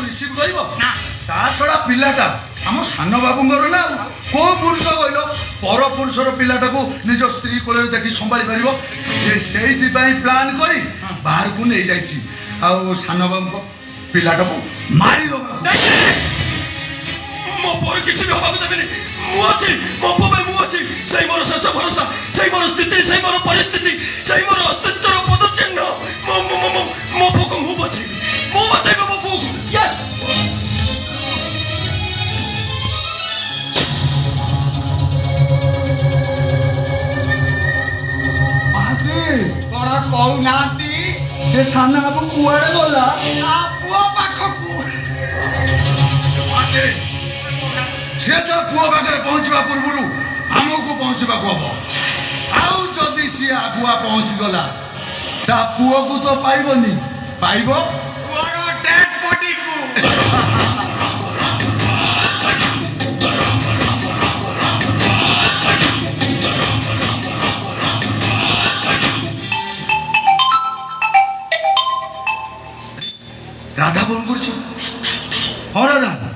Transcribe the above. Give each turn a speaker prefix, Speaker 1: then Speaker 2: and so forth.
Speaker 1: receive କରିବ ନା ତା ଛଡ଼ା ପିଲାଟା ଆମ ସାନ ବାବୁଙ୍କର ନା କୋଉ ପୁରୁଷ କହିଲ ପର ପୁରୁଷର ପିଲାଟାକୁ ନିଜ ସ୍ତ୍ରୀ କୋଳରେ ଦେଖି ସମ୍ଭାଳି ପାରିବ ସେ ସେଇଥିପାଇଁ ପ୍ଲାନ୍ କରି ବାହାରକୁ ନେଇଯାଇଛି ଆଉ ସାନ ବାବୁଙ୍କ ପିଲାଟାକୁ ମାରିଦେବ
Speaker 2: ମୋ ପୁଅ କିଛି ବି ହବାକୁ ଦେବିନି ମୁଁ ଅଛି ମୋ ପୁଅ ପାଇଁ ମୁଁ ଅଛି ସେଇ ମୋର ଶେଷ ଭରସା ସେଇ ମୋର ସ୍ଥିତି ସେଇ ମୋର ପରିସ୍ଥିତି ସେଇ ମୋର ଅସ୍ତିତ୍ୱର ପଦଚିହ୍ନ ମୋ ପୁଅକୁ ମୁଁ ବଞ୍ଚେଇବି ମୁଁ ବଞ୍ଚେଇବି ମୋ ପୁଅକୁ ୟେସ୍
Speaker 1: କଣ କହୁନାହାନ୍ତି ଏ ସାନ ବାବୁ କୁଆଡେ ଗଲା
Speaker 3: ପୁଅ ପାଖକୁ
Speaker 1: ସେ ତା ପୁଅ ପାଖରେ ପହଞ୍ଚିବା ପୂର୍ବରୁ ଆମକୁ ପହଞ୍ଚିବାକୁ ହବ ଆଉ ଯଦି ସିଏ ଆଗୁଆ ପହଞ୍ଚିଗଲା ତା ପୁଅକୁ ତ ପାଇବନି ପାଇବ
Speaker 3: ପୁଅର ଡେଡ୍ ବଡିକୁ
Speaker 1: রাধা ফোন করছো হ্যাঁ রাধা